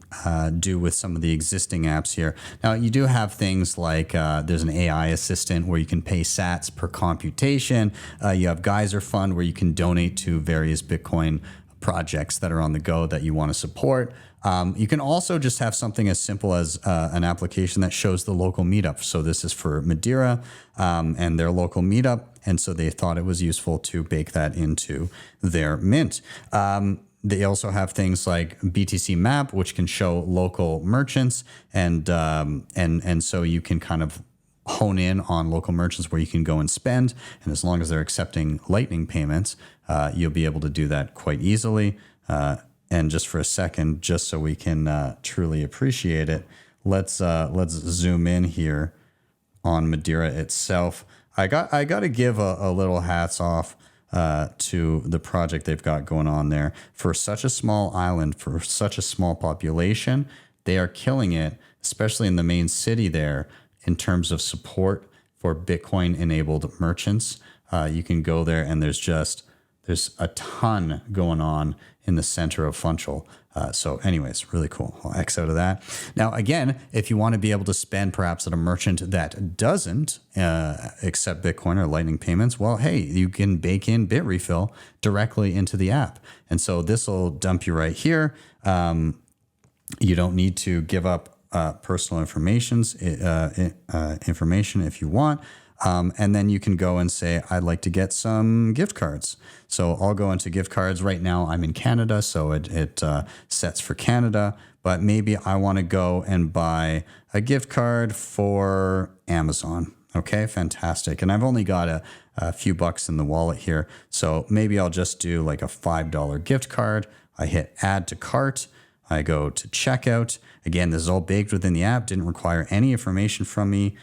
do with some of the existing apps here. Now, you do have things like there's an AI assistant where you can pay sats per computation. You have Geyser Fund where you can donate to various Bitcoin projects that are on the go that you want to support. You can also just have something as simple as an application that shows the local meetup. So this is for Madeira and their local meetup. And so they thought it was useful to bake that into their mint. They also have things like BTC Map, which can show local merchants. And so you can kind of hone in on local merchants where you can go and spend. And as long as they're accepting Lightning payments, you'll be able to do that quite easily. And just for a second, just so we can truly appreciate it, let's zoom in here on Madeira itself. I got to give a little hats off to the project they've got going on there. For such a small island, for such a small population, they are killing it, especially in the main city there, in terms of support for Bitcoin-enabled merchants. You can go there, and there's a ton going on in the center of Funchal. So anyways, really cool. I'll X out of that. Now, again, if you want to be able to spend perhaps at a merchant that doesn't accept Bitcoin or Lightning payments, well, hey, you can bake in Bitrefill directly into the app. And so this will dump you right here. You don't need to give up personal information if you want. And then you can go and say, I'd like to get some gift cards. So I'll go into gift cards. Right now I'm in Canada, so it sets for Canada. But maybe I want to go and buy a gift card for Amazon. Okay, fantastic. And I've only got a few bucks in the wallet here. So maybe I'll just do like a $5 gift card. I hit add to cart. I go to checkout. Again, this is all baked within the app. Didn't require any information from me.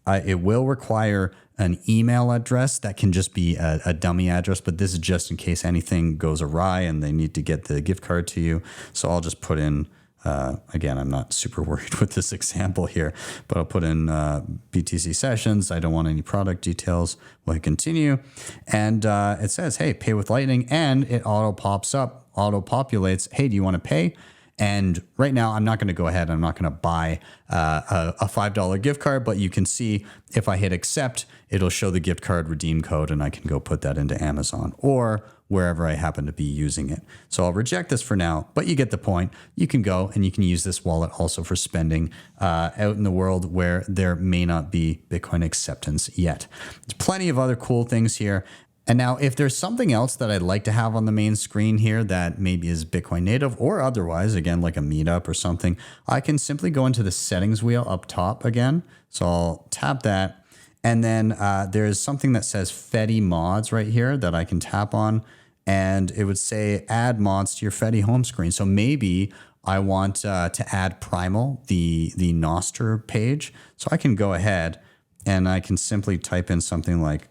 It will require an email address that can just be a dummy address, but this is just in case anything goes awry and they need to get the gift card to you. So I'll just put in, again, I'm not super worried with this example here, but I'll put in BTC sessions. I don't want any product details. We'll hit continue. And it says, hey, pay with Lightning, and it auto populates, hey, do you want to pay? And right now, I'm not going to go ahead. I'm not going to buy a $5 gift card, but you can see if I hit accept, it'll show the gift card redeem code and I can go put that into Amazon or wherever I happen to be using it. So I'll reject this for now, but you get the point. You can go and you can use this wallet also for spending out in the world where there may not be Bitcoin acceptance yet. There's plenty of other cool things here. And now if there's something else that I'd like to have on the main screen here that maybe is Bitcoin native or otherwise, again, like a meetup or something, I can simply go into the settings wheel up top again. So I'll tap that. And then there's something that says FEDI mods right here that I can tap on. And it would say add mods to your FEDI home screen. So maybe I want to add Primal, the Nostr page. So I can go ahead and I can simply type in something like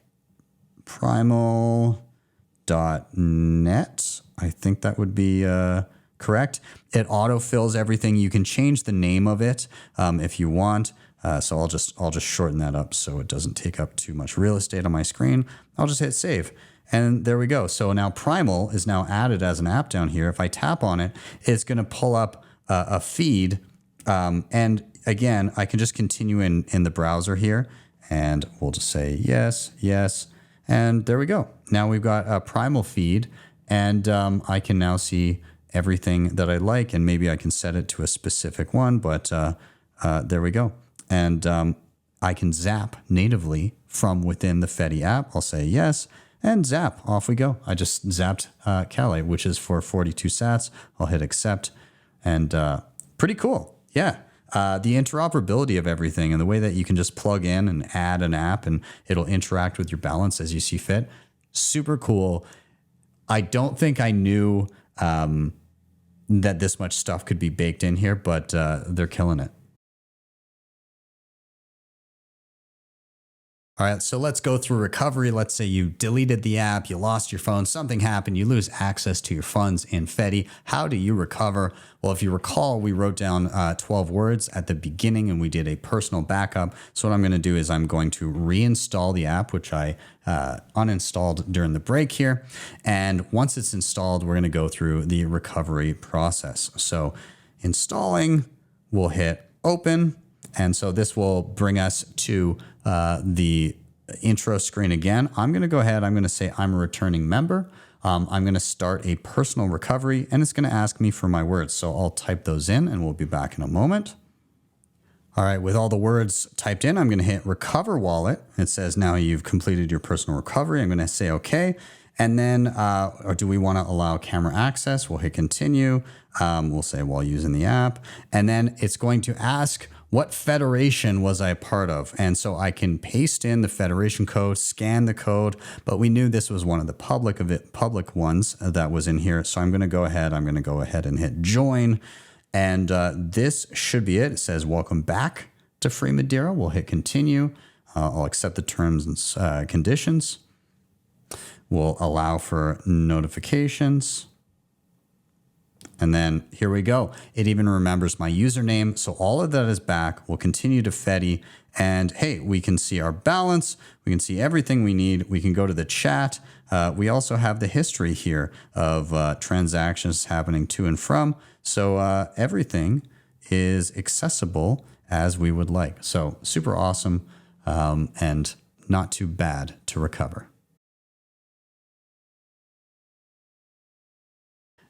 primal.net. I think that would be correct. It autofills everything. You can change the name of it if you want. So I'll just shorten that up so it doesn't take up too much real estate on my screen. I'll just hit save. And there we go. So now Primal is now added as an app down here. If I tap on it, it's going to pull up a feed. And again, I can just continue in the browser here. And we'll just say yes, yes. And there we go. Now we've got a Primal feed. And I can now see everything that I like. And maybe I can set it to a specific one. But there we go. And I can zap natively from within the FEDI app. I'll say yes. And zap, off we go. I just zapped Calais, which is for 42 sats. I'll hit accept. And pretty cool. Yeah. The interoperability of everything and the way that you can just plug in and add an app and it'll interact with your balance as you see fit. Super cool. I don't think I knew that this much stuff could be baked in here, but they're killing it. All right, so let's go through recovery. Let's say you deleted the app, you lost your phone, something happened, you lose access to your funds in FEDI. How do you recover? Well, if you recall, we wrote down 12 words at the beginning and we did a personal backup. So what I'm going to do is I'm going to reinstall the app, which I uninstalled during the break here. And once it's installed, we're going to go through the recovery process. So installing, we'll hit open. And so this will bring us to the intro screen again. I'm going to go ahead. I'm going to say I'm a returning member. I'm going to start a personal recovery and it's going to ask me for my words. So I'll type those in and we'll be back in a moment. All right, with all the words typed in, I'm going to hit recover wallet. It says now you've completed your personal recovery. I'm going to say okay. And then, or do we want to allow camera access? We'll hit continue. We'll say while using the app. And then it's going to ask, what federation was I a part of? And so I can paste in the federation code, scan the code, but we knew this was one of the public ones that was in here. So I'm going to go ahead. I'm going to go ahead and hit join. And this should be it. It says, welcome back to Free Madeira. We'll hit continue. I'll accept the terms and conditions. We'll allow for notifications. And then here we go. It even remembers my username. So all of that is back. We'll continue to FEDI. And hey, we can see our balance. We can see everything we need. We can go to the chat. We also have the history here of transactions happening to and from. So everything is accessible as we would like. So super awesome and not too bad to recover.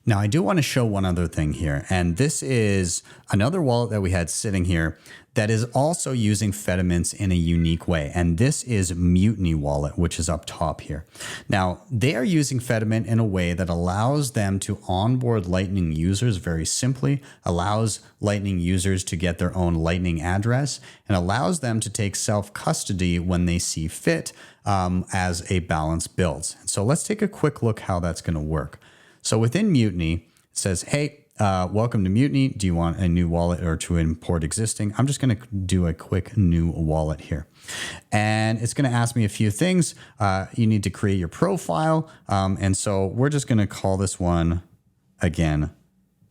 Now, I do want to show one other thing here, and this is another wallet that we had sitting here that is also using fedimints in a unique way, and this is Mutiny wallet, which is up top here. Now, they are using Fedimint in a way that allows them to onboard Lightning users very simply, allows Lightning users to get their own Lightning address, and allows them to take self-custody when they see fit as a balance builds. And so let's take a quick look how that's going to work. So within Mutiny, it says, hey, welcome to Mutiny. Do you want a new wallet or to import existing? I'm just going to do a quick new wallet here. And it's going to ask me a few things. You need to create your profile. And so we're just going to call this one, again,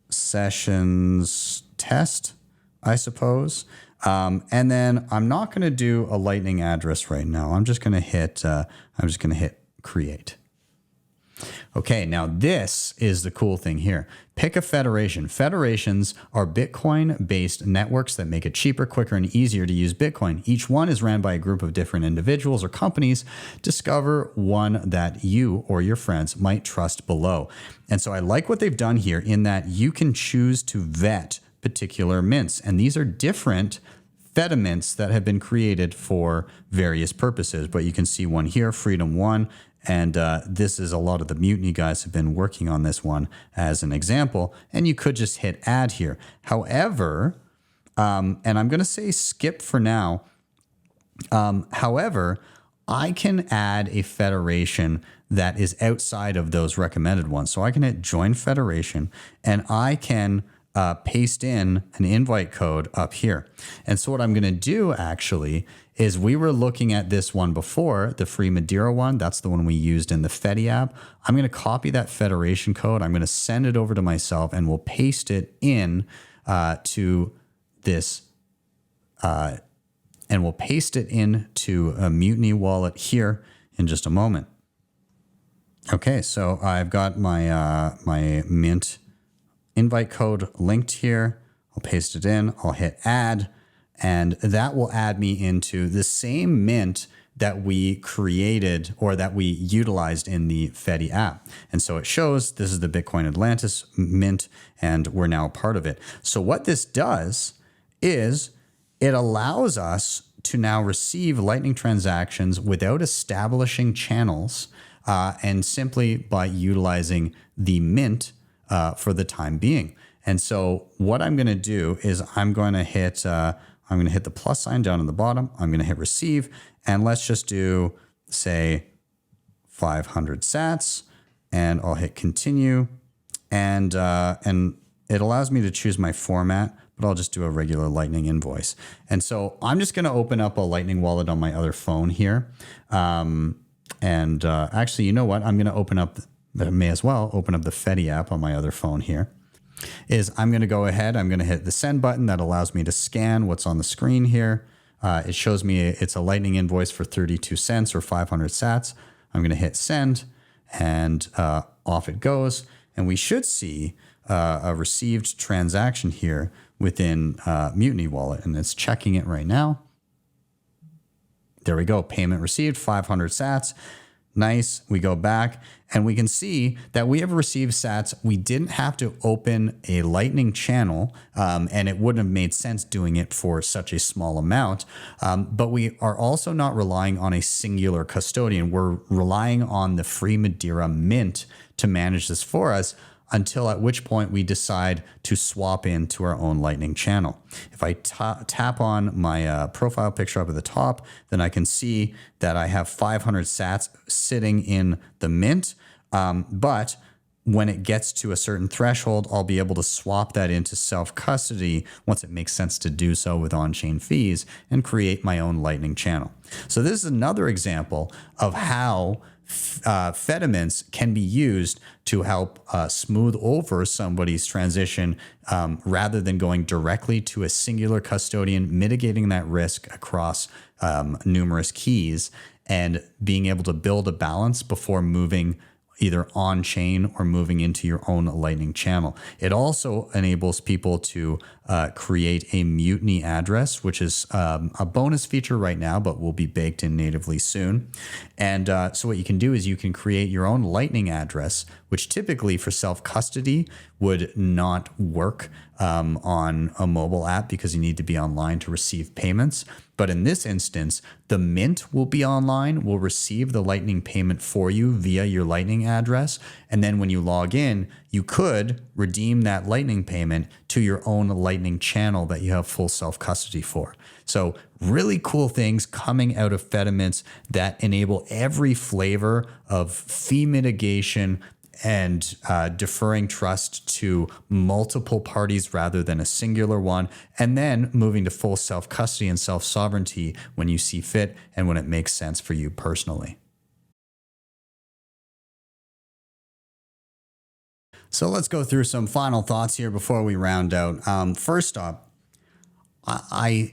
sessions test, I suppose. And then I'm not going to do a Lightning address right now. I'm just going to hit create. Okay, now this is the cool thing here. Pick a federation. Federations are Bitcoin-based networks that make it cheaper, quicker, and easier to use Bitcoin. Each one is ran by a group of different individuals or companies. Discover one that you or your friends might trust below. And so I like what they've done here in that you can choose to vet particular mints. And these are different fedimints that have been created for various purposes. But you can see one here, Freedom 1. And this is a lot of the Mutiny guys have been working on this one as an example. And you could just hit add here. However, and I'm going to say skip for now. However, I can add a federation that is outside of those recommended ones. So I can hit join federation and I can paste in an invite code up here. And so what I'm going to do actually is we were looking at this one before, the free Madeira one. That's the one we used in the FEDI app. I'm going to copy that federation code. I'm going to send it over to myself and we'll paste it in to this and we'll paste it into a Mutiny wallet here in just a moment. Okay, so I've got my my Mint invite code linked here. I'll paste it in. I'll hit add, and that will add me into the same mint that we created or that we utilized in the FEDI app. And so it shows this is the Bitcoin Atlantis mint, and we're now a part of it. So what this does is it allows us to now receive Lightning transactions without establishing channels and simply by utilizing the mint for the time being. And so what I'm going to do is I'm going to hit the plus sign down on the bottom. I'm going to hit receive, and let's just do, say, 500 sats, and I'll hit continue, and it allows me to choose my format, but I'll just do a regular Lightning invoice. And so I'm just going to open up a Lightning wallet on my other phone here. Actually, you know what? I'm going to open up, may as well open up the FEDI app on my other phone here. I'm going to go ahead, I'm going to hit the send button that allows me to scan what's on the screen here. It shows me it's a Lightning invoice for 32 cents or 500 sats. I'm going to hit send, and off it goes. And we should see a received transaction here within Mutiny wallet, and it's checking it right now. There we go. Payment received, 500 sats. Nice. We go back and we can see that we have received sats. We didn't have to open a Lightning channel, and it wouldn't have made sense doing it for such a small amount. But we are also not relying on a singular custodian. We're relying on the free Madeira mint to manage this for us, until at which point we decide to swap into our own Lightning channel. If I tap on my profile picture up at the top, then I can see that I have 500 sats sitting in the mint. But when it gets to a certain threshold, I'll be able to swap that into self-custody once it makes sense to do so with on-chain fees and create my own Lightning channel. So this is another example of how fedimints can be used to help smooth over somebody's transition rather than going directly to a singular custodian, mitigating that risk across numerous keys and being able to build a balance before moving either on chain or moving into your own Lightning channel. It also enables people to create a Mutiny address, which is a bonus feature right now, but will be baked in natively soon. And so what you can do is you can create your own Lightning address, which typically for self-custody would not work on a mobile app because you need to be online to receive payments. But in this instance, the mint will be online, will receive the Lightning payment for you via your Lightning address. And then when you log in, you could redeem that Lightning payment to your own Lightning channel that you have full self-custody for. So really cool things coming out of fedimints that enable every flavor of fee mitigation and deferring trust to multiple parties rather than a singular one, and then moving to full self-custody and self-sovereignty when you see fit and when it makes sense for you personally. So let's go through some final thoughts here before we round out. First up, I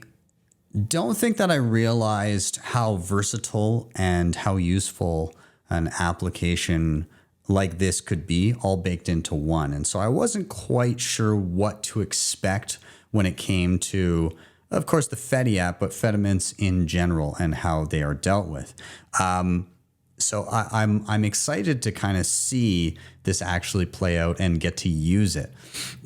don't think that I realized how versatile and how useful an application like this could be all baked into one. And so I wasn't quite sure what to expect when it came to, of course, the FEDI app, but fedimints in general and how they are dealt with. So I'm excited to kind of see this actually play out and get to use it.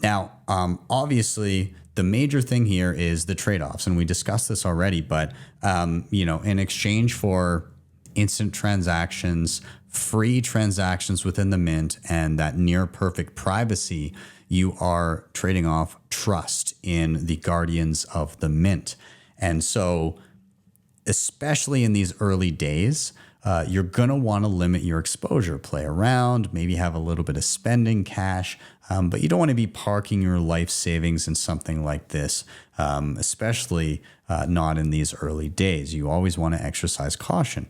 Now, obviously, the major thing here is the trade-offs, and we discussed this already. But in exchange for instant transactions, free transactions within the mint, and that near perfect privacy, you are trading off trust in the guardians of the mint. And so, especially in these early days, you're going to want to limit your exposure, play around, maybe have a little bit of spending cash, but you don't want to be parking your life savings in something like this, especially not in these early days. You always want to exercise caution.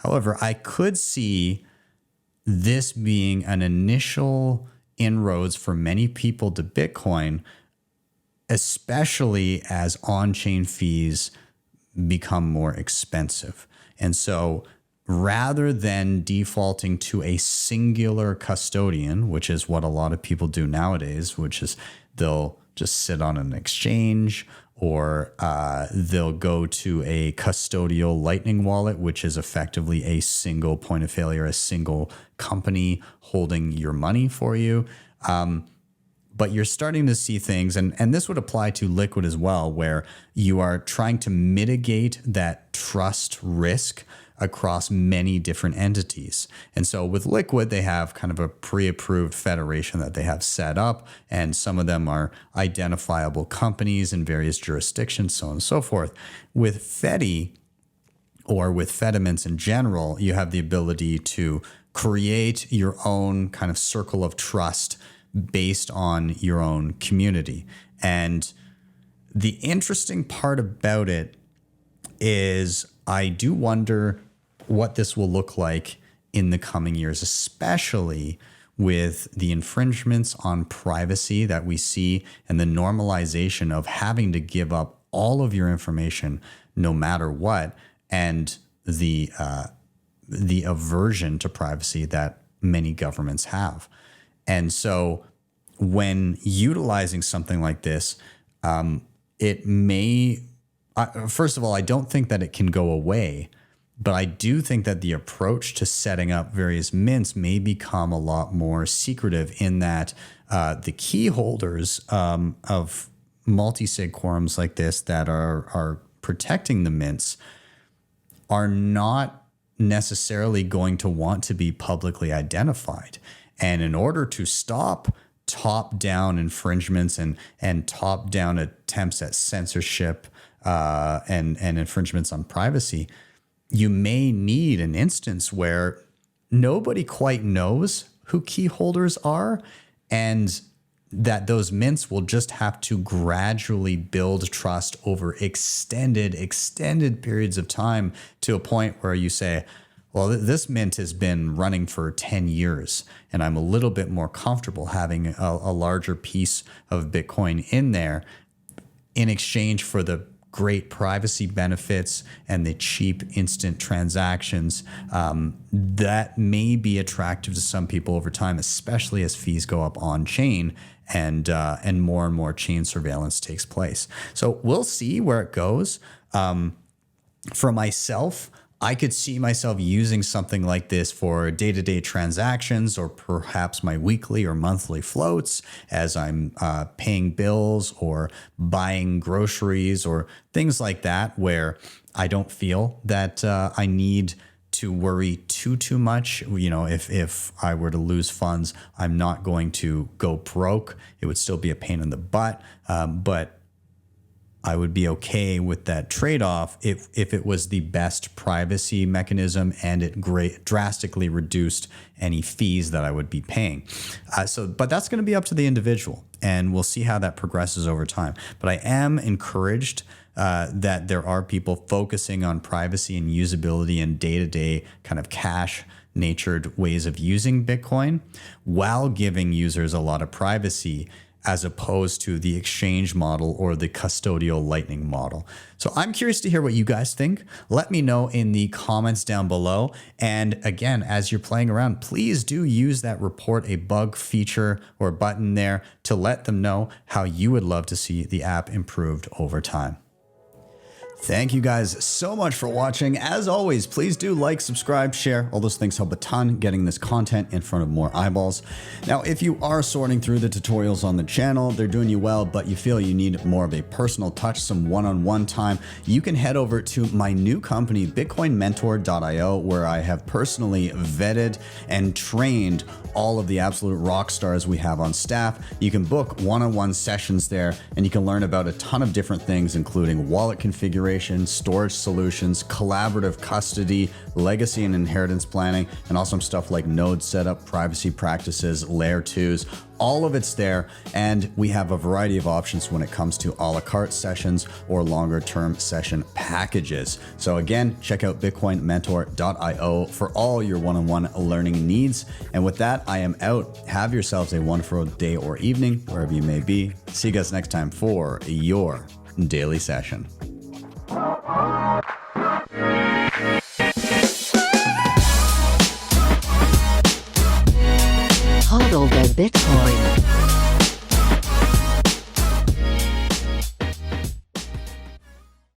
However, I could see this being an initial inroads for many people to Bitcoin, especially as on-chain fees become more expensive. And so rather than defaulting to a singular custodian, which is what a lot of people do nowadays, which is they'll just sit on an exchange, or they'll go to a custodial Lightning wallet, which is effectively a single point of failure, a single company holding your money for you. But you're starting to see things, and this would apply to Liquid as well, where you are trying to mitigate that trust risk across many different entities. And so with Liquid, they have kind of a pre-approved federation that they have set up, and some of them are identifiable companies in various jurisdictions, so on and so forth. With FEDI, or with fedimints in general, you have the ability to create your own kind of circle of trust based on your own community. And the interesting part about it is I do wonder what this will look like in the coming years, especially with the infringements on privacy that we see and the normalization of having to give up all of your information no matter what, and the aversion to privacy that many governments have. And so when utilizing something like this, it may, first of all, I don't think that it can go away, but I do think that the approach to setting up various mints may become a lot more secretive, in that the key holders of multisig quorums like this that are protecting the mints are not necessarily going to want to be publicly identified. And in order to stop top-down infringements and top-down attempts at censorship and infringements on privacy, you may need an instance where nobody quite knows who key holders are, and that those mints will just have to gradually build trust over extended periods of time, to a point where you say, well, this mint has been running for 10 years, and I'm a little bit more comfortable having a larger piece of Bitcoin in there in exchange for the great privacy benefits and the cheap instant transactions. That may be attractive to some people over time, especially as fees go up on chain and more chain surveillance takes place. So we'll see where it goes. For myself, I could see myself using something like this for day-to-day transactions, or perhaps my weekly or monthly floats as I'm paying bills or buying groceries or things like that, where I don't feel that I need to worry too much. You know, if I were to lose funds, I'm not going to go broke. It would still be a pain in the butt, but I would be okay with that trade-off if it was the best privacy mechanism and it drastically reduced any fees that I would be paying. But that's going to be up to the individual, and we'll see how that progresses over time. But I am encouraged that there are people focusing on privacy and usability and day-to-day kind of cash-natured ways of using Bitcoin, while giving users a lot of privacy. as opposed to the exchange model or the custodial Lightning model. So I'm curious to hear what you guys think. Let me know in the comments down below. And again, as you're playing around, please do use that report a bug feature or button there to let them know how you would love to see the app improved over time. Thank you guys so much for watching. As always, please do like, subscribe, share. All those things help a ton getting this content in front of more eyeballs. Now, if you are sorting through the tutorials on the channel, they're doing you well, but you feel you need more of a personal touch, some one-on-one time, you can head over to my new company, bitcoinmentor.io, where I have personally vetted and trained all of the absolute rock stars we have on staff. You can book one-on-one sessions there, and you can learn about a ton of different things, including wallet configuration, storage solutions, collaborative custody, legacy and inheritance planning, and also some stuff like node setup, privacy practices, layer 2s. All of it's there, and we have a variety of options when it comes to a la carte sessions or longer term session packages. So again, check out bitcoinmentor.io for all your one-on-one learning needs. And with that, I am out. Have yourselves a wonderful day or evening, wherever you may be. See you guys next time for your daily session. Hodl the Bitcoin.